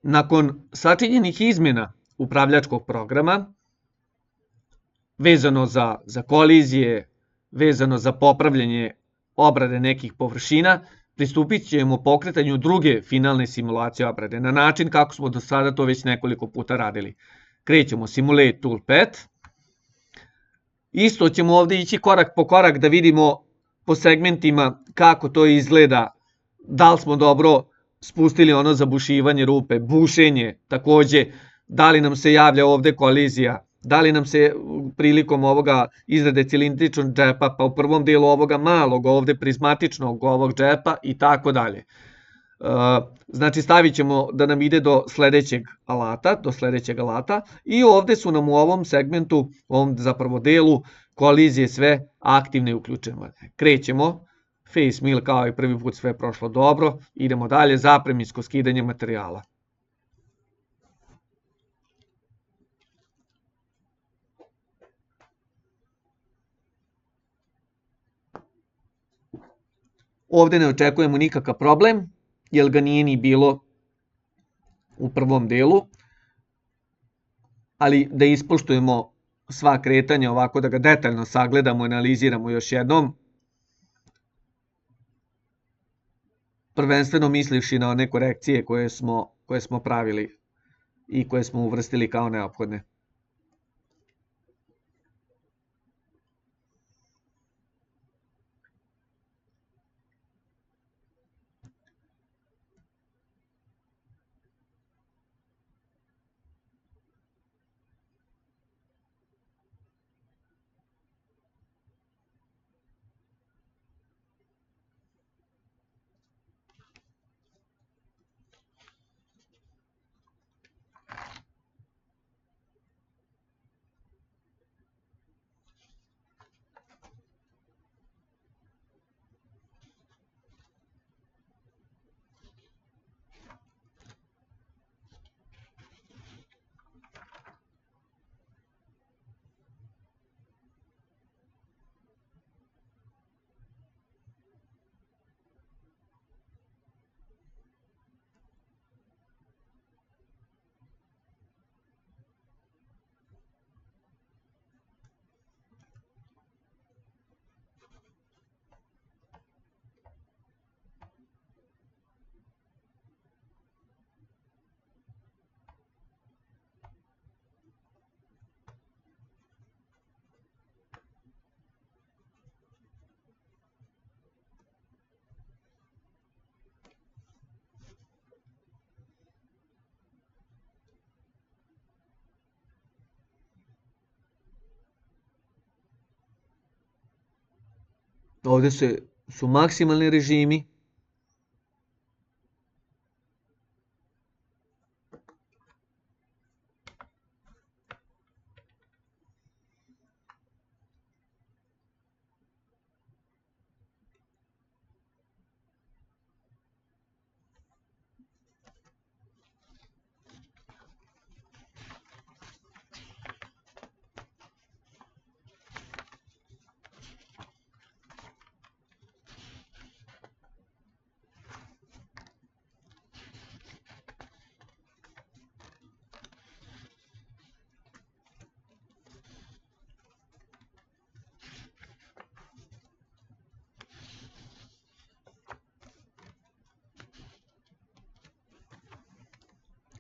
Nakon sačinjenih izmjena upravljačkog programa, vezano za kolizije, vezano za popravljanje obrade nekih površina, pristupit ćemo pokretanju druge finalne simulacije obrade, na način kako smo do sada to već nekoliko puta radili. Krećemo Simulate Toolpath. Isto ćemo ovdje ići korak po korak da vidimo po segmentima kako to izgleda, da li smo dobro spustili ono zabušivanje rupe, bušenje, takođe, da li nam se javlja ovdje kolizija, da li nam se prilikom ovoga izrade cilindričnog džepa, pa u prvom dijelu ovoga malog ovdje prizmatičnog ovog džepa i tako dalje. Znači stavit ćemo da nam ide do sljedećeg alata, i ovdje su nam u ovom segmentu, u ovom zapravo delu, kolizije sve aktivne i uključene. Krećemo, face mill kao i prvi put, sve prošlo dobro, idemo dalje, zapreminsko skidanje materijala. Ovdje ne očekujemo nikakav problem, jer ga nije ni bilo u prvom delu, ali da ispoštujemo sva kretanja ovako, da ga detaljno sagledamo i analiziramo još jednom, prvenstveno mislivši na one korekcije koje smo pravili i koje smo uvrstili kao neophodne. Ovdje su maksimalni režimi.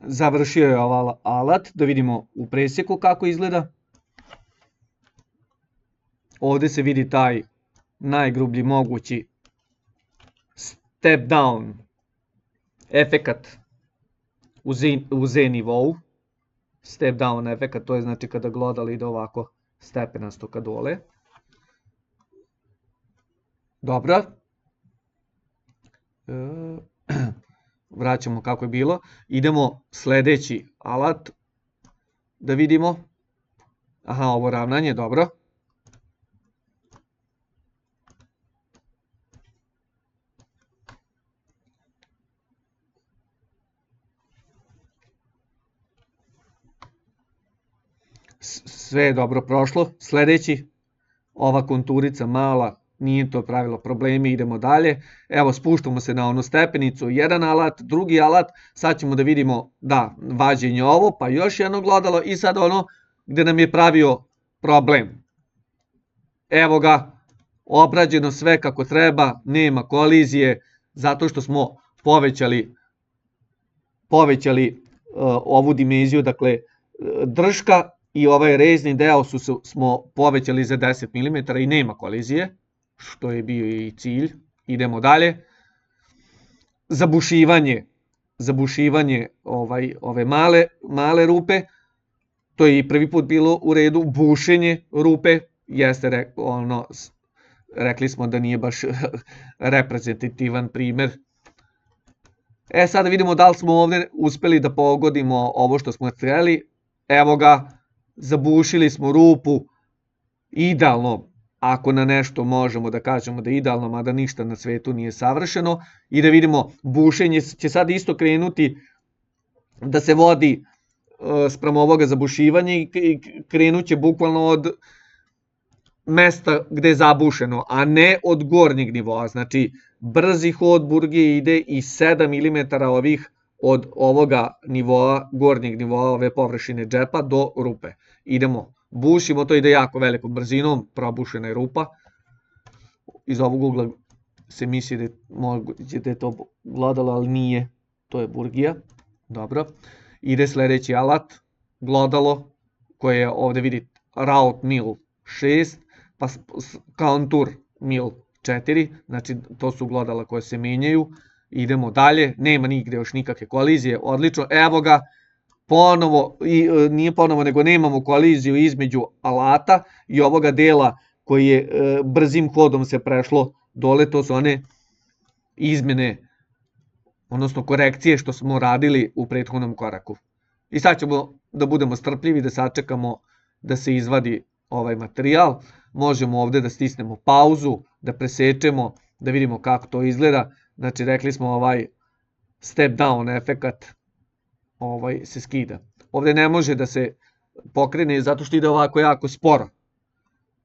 Završio je ovaj alat, da vidimo u presjeku kako izgleda. Ovdje se vidi taj najgrublji mogući step down efekat u Z nivou. Step down efekat, to je znači kada glodal ide ovako stepenasto ka dole. Dobro. Vraćamo kako je bilo. Idemo sljedeći alat da vidimo. Aha, ovo ravnanje, dobro. Sve je dobro prošlo. Sljedeći, ova konturica mala nije to pravilo probleme, idemo dalje. Evo, spuštamo se na onu stepenicu, jedan alat, drugi alat, sad ćemo da vidimo, da, vađenje ovo, pa još jedno glodalo i sad ono gde nam je pravio problem. Evo ga, obrađeno sve kako treba, nema kolizije, zato što smo povećali ovu dimenziju, dakle drška i ovaj rezni deo smo povećali za 10 mm i nema kolizije, što je bio i cilj. Idemo dalje. Zabušivanje ove male rupe, to je i prvi put bilo u redu. Bušenje rupe, jeste rekli smo da nije baš reprezentativan primer. Sada vidimo da li smo ovdje uspeli da pogodimo ovo što smo htjeli. Evo ga, zabušili smo rupu idealno, ako na nešto možemo da kažemo da je idealno, mada ništa na svetu nije savršeno. I da vidimo, bušenje će sad isto krenuti da se vodi sprem ovoga zabušivanja i krenut će bukvalno od mesta gde je zabušeno, a ne od gornjeg nivoa. Znači, brzi hod burgije ide i 7 mm ovih od ovoga nivoa, gornjeg nivoa ove površine džepa do rupe. Idemo, bušimo, to ide jako velikom brzinom, probušena je rupa. Iz ovog ugla se misli da je to glodalo, ali nije, to je burgija. Dobro, ide sledeći alat, glodalo, koje je ovde vidite Route Mill 6, pa Contour Mill 4, znači to su glodala koje se menjaju. Idemo dalje, nema nigde još nikakve kolizije, odlično, evo ga, ponovo, nije ponovo, nego nemamo koliziju između alata i ovoga dela koji je brzim hodom se prešlo dole, to su one izmene, odnosno korekcije što smo radili u prethodnom koraku. I sad ćemo da budemo strpljivi, da sačekamo da se izvadi ovaj materijal. Možemo ovde da stisnemo pauzu, da presečemo, da vidimo kako to izgleda. Znači, rekli smo ovaj step down efekat se skida. Ovde ne može da se pokrene zato što ide ovako jako sporo.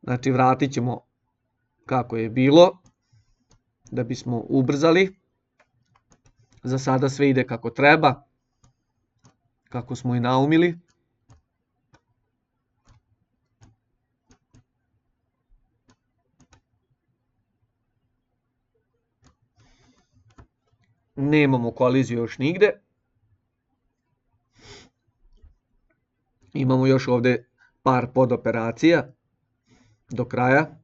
Znači, vratit ćemo kako je bilo, da bismo ubrzali. Za sada sve ide kako treba, kako smo i naumili. Nemamo koliziju još nigde. Imamo još ovde par podoperacija do kraja.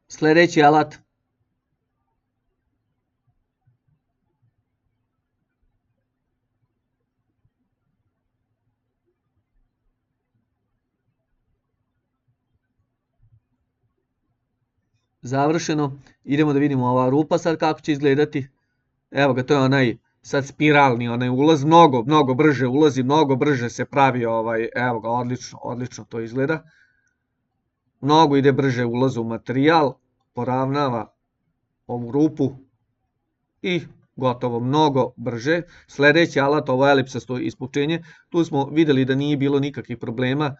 Sledeći alat. Završeno. Idemo da vidimo ova rupa sad kako će izgledati. Evo ga, to je onaj sad spiralni onaj ulaz, mnogo brže ulazi, mnogo brže se pravi evo ga, odlično to izgleda. Mnogo ide brže ulaza u materijal, poravnava ovu rupu i gotovo, mnogo brže. Sledeći alat, ovo elipsasto ispučenje, tu smo videli da nije bilo nikakvih problema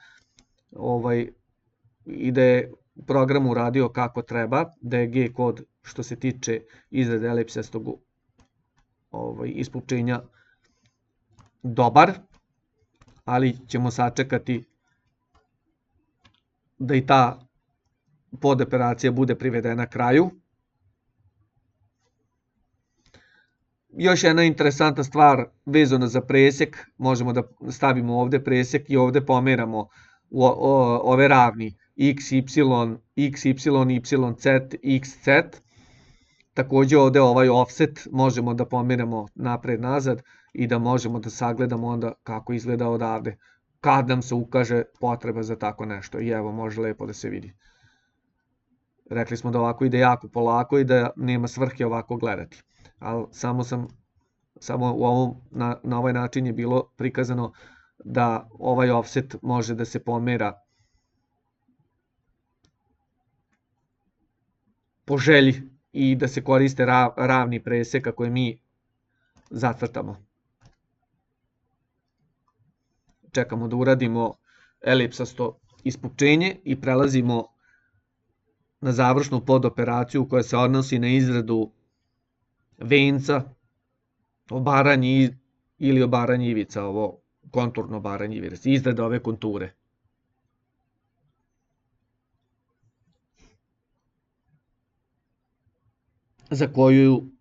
i da je program uradio kako treba, da je G kod što se tiče izrade elipsastog ispučenja dobar, ali ćemo sačekati da i ta podoperacija bude privedena kraju. Još jedna interesantna stvar vezana za presek, možemo da stavimo ovde presek i ovde pomeramo ove ravni x, y, x, y, y, z, x, z. Takođe ovde ovaj offset možemo da pomeramo napred-nazad i da možemo da sagledamo onda kako izgleda odavde, kad nam se ukaže potreba za tako nešto. I evo, može lepo da se vidi. Rekli smo da ovako ide jako polako i da nema svrhe ovako gledati. Ali samo u ovom, na ovaj način je bilo prikazano da ovaj offset može da se pomera po želji i da se koriste ravni preseka koje mi zacrtamo. Čekamo da uradimo elipsasto ispupčenje i prelazimo na završnu podoperaciju koja se odnosi na izradu venca, obaranje ili obaranje ivica, ovo konturno obaranje ivica, izrada ove konture. Za koju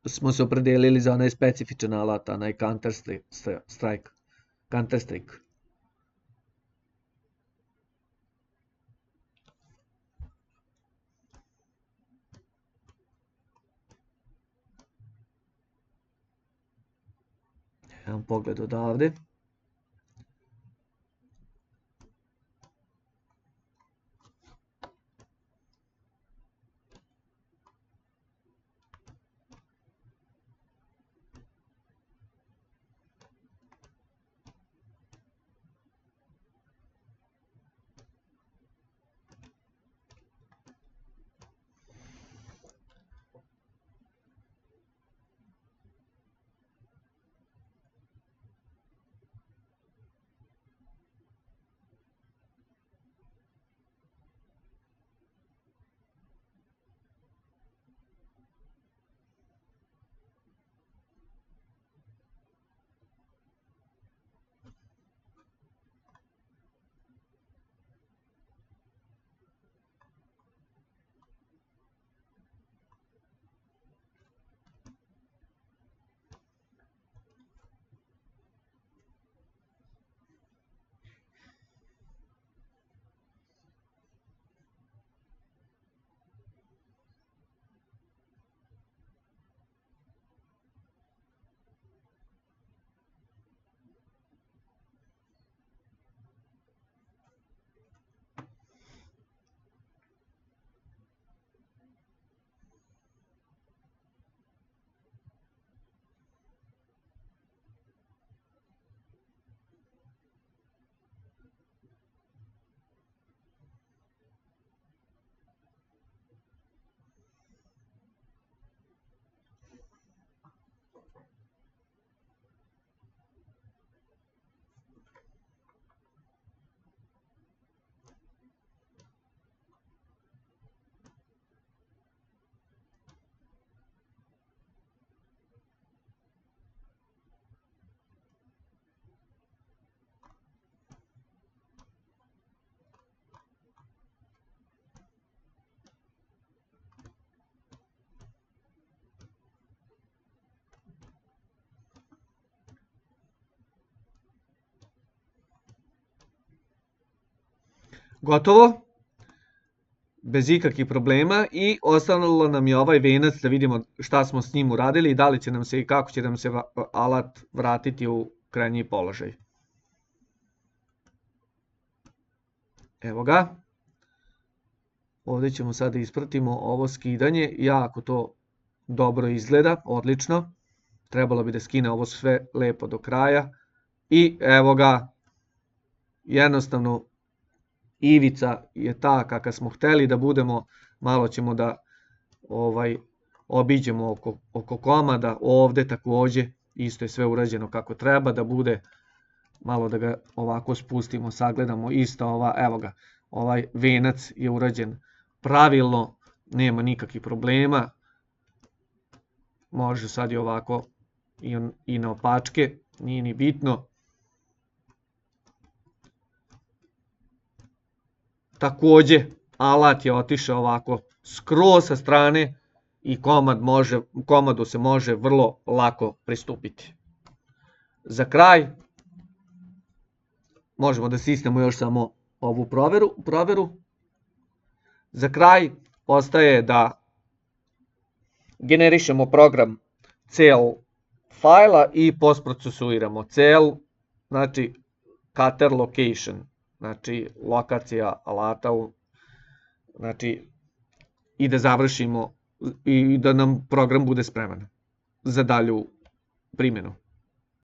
smo se opredelili za onaj specifičan alat, onaj Counter-Strike. Evo pogled odavde. Gotovo, bez ikakvih problema i ostalo nam je ovaj venac da vidimo šta smo s njim uradili i da li će nam se i kako će nam se alat vratiti u krajnji položaj. Evo ga. Ovdje ćemo sad da ispratimo ovo skidanje, jako to dobro izgleda, odlično. Trebalo bi da skine ovo sve lepo do kraja i evo ga, jednostavno ivica je ta kakva smo hteli da budemo, malo ćemo da obiđemo oko komada, ovde takođe isto je sve urađeno kako treba da bude, malo da ga ovako spustimo, sagledamo isto evo ga, ovaj venac je urađen pravilno, nema nikakvih problema, može sad i ovako i na opačke, nije ni bitno. Takođe, alat je otišao ovako skroz sa strane i komadu se može vrlo lako pristupiti. Za kraj možemo da stisnemo još samo ovu proveru. Za kraj ostaje da generišemo program cel fajla i postprocesuiramo cel, znači cutter location, znači lokacija alata, znači i da završimo i da nam program bude spreman za dalju primjenu.